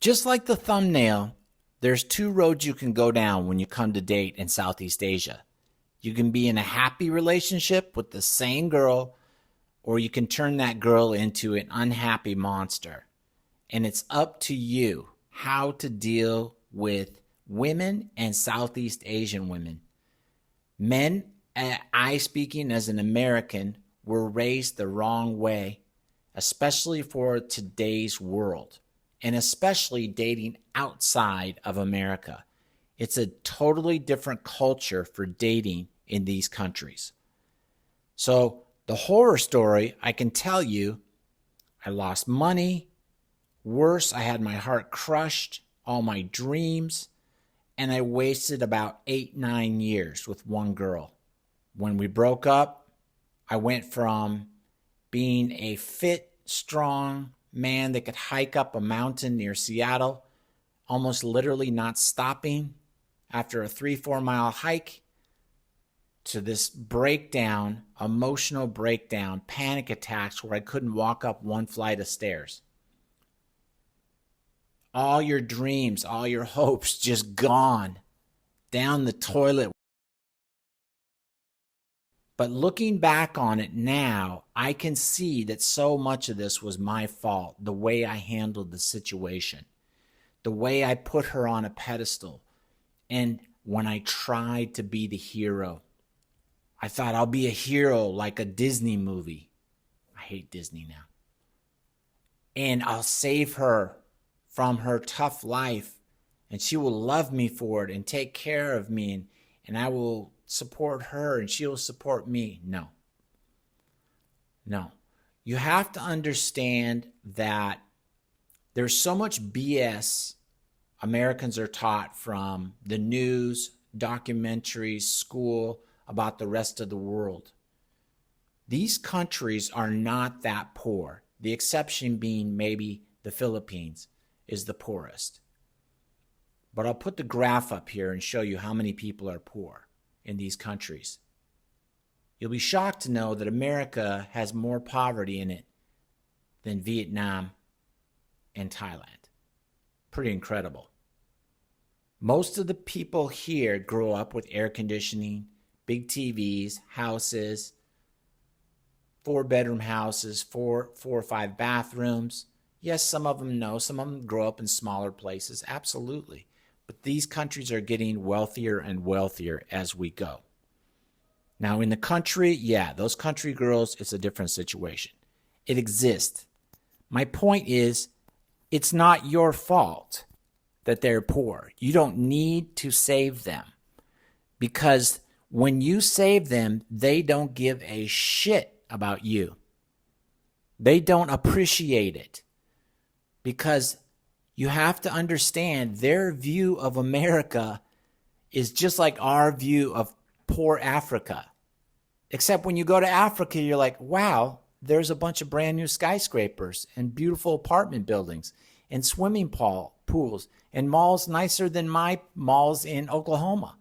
Just like the thumbnail, there's two roads you can go down when you come to date in Southeast Asia. You can be in a happy relationship with the same girl, or you can turn that girl into an unhappy monster. And it's up to you how to deal with women and Southeast Asian women. Men, I speaking as an American, were raised the wrong way, especially for today's world, and especially dating outside of America. It's a totally different culture for dating in these countries. So the horror story, I can tell you, I lost money. Worse, I had my heart crushed, all my dreams, and I wasted about 8-9 years with one girl. When we broke up, I went from being a fit, strong man that could hike up a mountain near Seattle, almost literally not stopping after a 3-4 mile hike, to this breakdown, emotional breakdown, panic attacks where I couldn't walk up one flight of stairs. All your dreams, all your hopes just gone down the toilet. But looking back on it now, I can see that so much of this was my fault, the way I handled the situation, the way I put her on a pedestal. And when I tried to be the hero, I thought I'll be a hero like a Disney movie. I hate Disney now. And I'll save her from her tough life, and she will love me for it and take care of me, and I will support her and she'll support me. No. You have to understand that there's so much BS Americans are taught from the news, documentaries, school, about the rest of the world. These countries are not that poor. The exception being maybe the Philippines is the poorest. But I'll put the graph up here and show you how many people are poor in these countries. You'll be shocked to know that America has more poverty in it than Vietnam and Thailand. Pretty incredible. Most of the people here grow up with air conditioning, big TVs, houses, 4-bedroom houses, four or 5 bathrooms. Yes, some of them grow up in smaller places, absolutely. But these countries are getting wealthier and wealthier as we go. Now in the country, those country girls, it's a different situation. It exists. My point is, it's not your fault that they're poor. You don't need to save them, because when you save them, they don't give a shit about you. They don't appreciate it, because you have to understand their view of America is just like our view of poor Africa. Except when you go to Africa, you're like, wow, there's a bunch of brand new skyscrapers and beautiful apartment buildings and swimming pools and malls nicer than my malls in Oklahoma.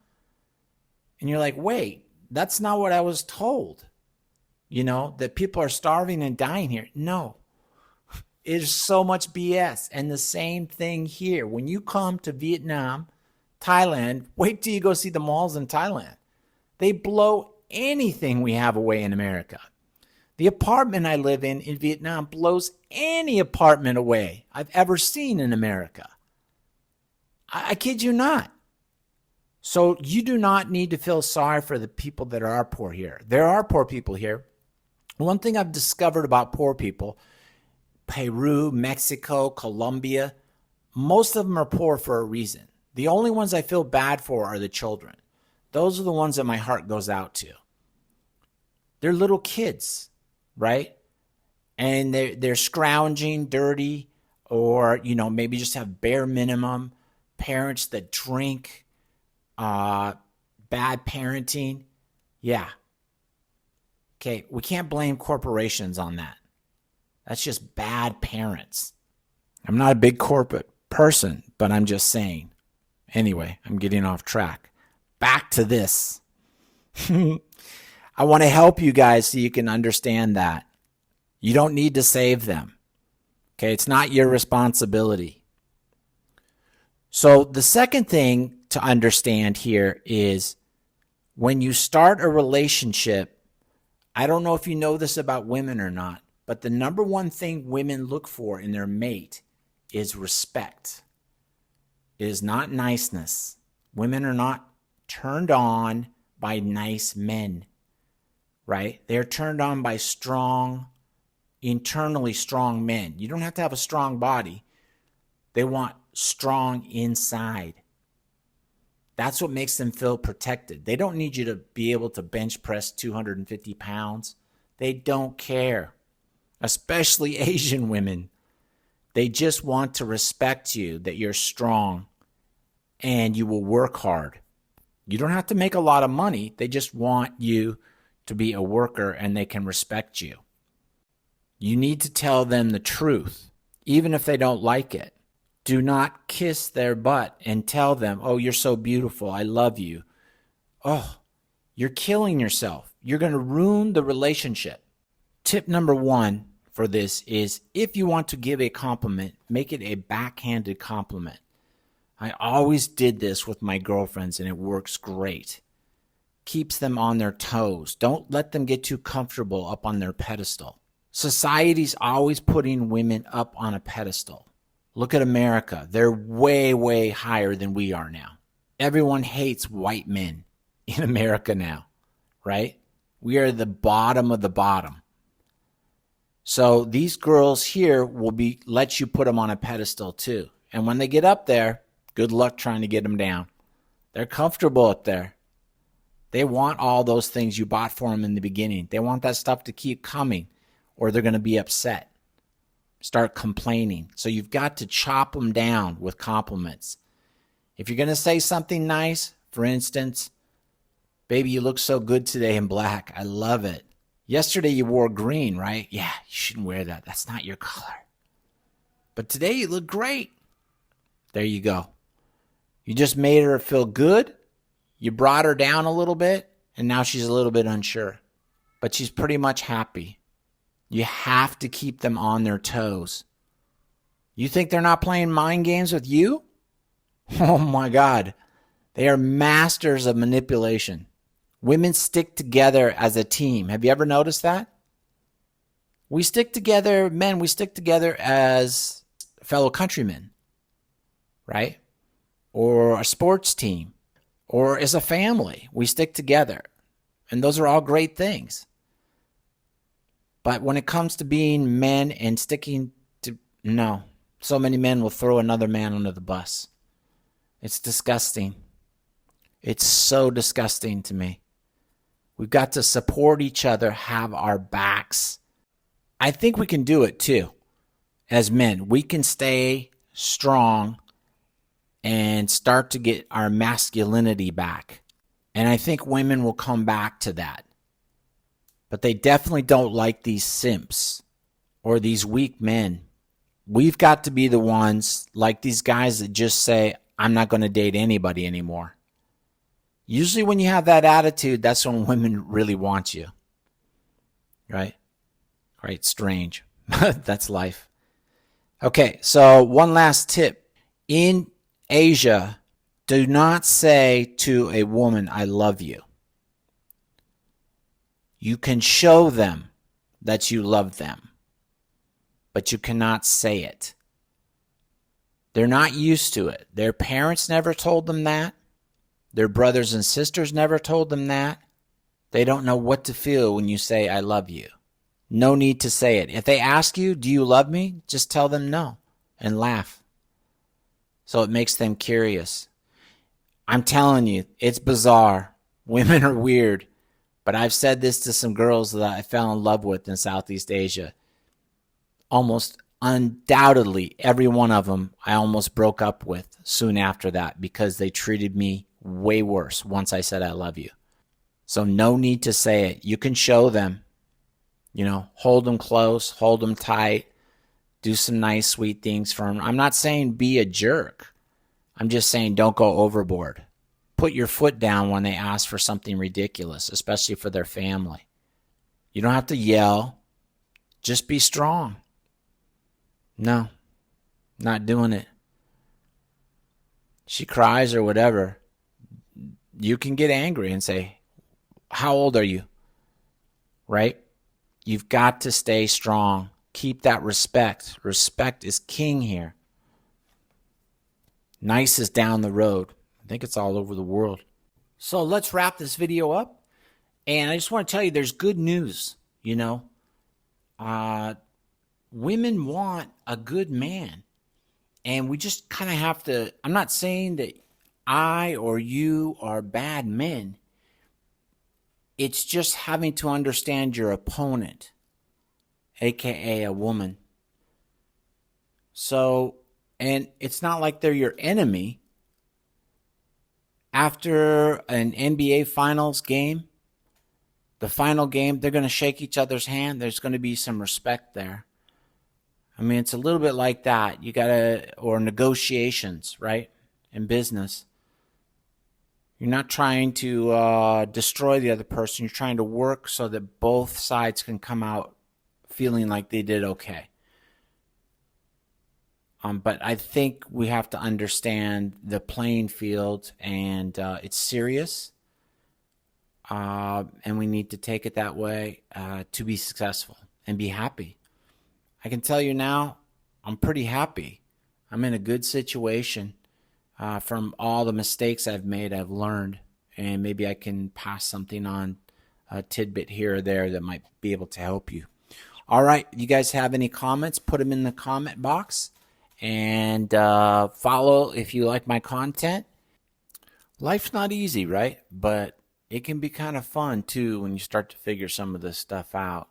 And you're like, wait, that's not what I was told. That people are starving and dying here. No, it is so much BS. And the same thing here. When you come to Vietnam, Thailand, wait till you go see the malls in Thailand. They blow anything we have away in America. The apartment I live in Vietnam blows any apartment away I've ever seen in America. I kid you not. So you do not need to feel sorry for the people that are poor here. There are poor people here. One thing I've discovered about poor people, Peru, Mexico, Colombia, most of them are poor for a reason. The only ones I feel bad for are the children. Those are the ones that my heart goes out to. They're little kids, right? And they're scrounging, dirty, or maybe just have bare minimum. Parents that drink, bad parenting. Yeah. Okay, we can't blame corporations on that. That's just bad parents. I'm not a big corporate person, but I'm just saying. Anyway, I'm getting off track. Back to this. I want to help you guys so you can understand that. You don't need to save them. Okay, it's not your responsibility. So the second thing to understand here is when you start a relationship, I don't know if you know this about women or not, but the number one thing women look for in their mate is respect. It is not niceness. Women are not turned on by nice men, right? They're turned on by strong, internally strong men. You don't have to have a strong body. They want strong inside. That's what makes them feel protected. They don't need you to be able to bench press 250 pounds. They don't care, especially Asian women. They just want to respect you, that you're strong and you will work hard. You don't have to make a lot of money. They just want you to be a worker and they can respect you. You need to tell them the truth, even if they don't like it. Do not kiss their butt and tell them, oh, you're so beautiful, I love you. Oh, you're killing yourself. You're going to ruin the relationship. Tip number 1 for this is if you want to give a compliment, make it a backhanded compliment. I always did this with my girlfriends and it works great. Keeps them on their toes. Don't let them get too comfortable up on their pedestal. Society's always putting women up on a pedestal. Look at America. They're way, way higher than we are now. Everyone hates white men in America now, right? We are the bottom of the bottom. So these girls here will let you put them on a pedestal too. And when they get up there, good luck trying to get them down. They're comfortable up there. They want all those things you bought for them in the beginning. They want that stuff to keep coming or they're going to be upset. Start complaining. So you've got to chop them down with compliments. If you're going to say something nice, for instance, baby, you look so good today in black. I love it. Yesterday you wore green, right? Yeah, you shouldn't wear that. That's not your color. But today you look great. There you go. You just made her feel good. You brought her down a little bit, and now she's a little bit unsure. But she's pretty much happy. You have to keep them on their toes. You think they're not playing mind games with you? Oh my God. They are masters of manipulation. Women stick together as a team. Have you ever noticed that? We stick together, men, we stick together as fellow countrymen, right? Or a sports team, or as a family. We stick together. And those are all great things. But when it comes to being men and sticking to, no. So many men will throw another man under the bus. It's disgusting. It's so disgusting to me. We've got to support each other, have our backs. I think we can do it too. As men, we can stay strong and start to get our masculinity back. And I think women will come back to that. But they definitely don't like these simps or these weak men. We've got to be the ones like these guys that just say, I'm not going to date anybody anymore. Usually when you have that attitude, that's when women really want you. Right? Right? Strange. That's life. Okay, so one last tip. In Asia, do not say to a woman, I love you. You can show them that you love them, but you cannot say it. They're not used to it. Their parents never told them that. Their brothers and sisters never told them that. They don't know what to feel when you say, I love you. No need to say it. If they ask you, do you love me? Just tell them no and laugh. So it makes them curious. I'm telling you, it's bizarre. Women are weird. But I've said this to some girls that I fell in love with in Southeast Asia. Almost undoubtedly, every one of them I almost broke up with soon after that because they treated me way worse once I said I love you. So no need to say it. You can show them, hold them close, hold them tight, do some nice, sweet things for them. I'm not saying be a jerk. I'm just saying don't go overboard. Put your foot down when they ask for something ridiculous, especially for their family. You don't have to yell. Just be strong. No, not doing it. she cries or whatever, you can get angry and say, how old are you? Right? You've got to stay strong. Keep that respect. Respect is king here. Nice is down the road. I think it's all over the world. So let's wrap this video up. And I just want to tell you there's good news. You know, women want a good man. And we just kind of have to, I'm not saying that I or you are bad men. It's just having to understand your opponent, aka a woman. So, and it's not like they're your enemy. After an NBA Finals game, the final game, they're going to shake each other's hand. There's going to be some respect there. I mean, it's a little bit like that. You got to, or negotiations, right? In business. You're not trying to destroy the other person. You're trying to work so that both sides can come out feeling like they did okay. But I think we have to understand the playing field, and it's serious. And we need to take it that way to be successful and be happy. I can tell you now, I'm pretty happy. I'm in a good situation. From all the mistakes I've made, I've learned, and maybe I can pass something on, a tidbit here or there that might be able to help you. All right, you guys have any comments, put them in the comment box, and follow if you like my content. Life's not easy, right? But it can be kind of fun too when you start to figure some of this stuff out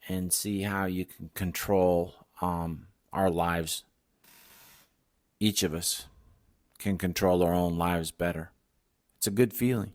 and see how you can control our lives. Each of us can control our own lives better. It's a good feeling.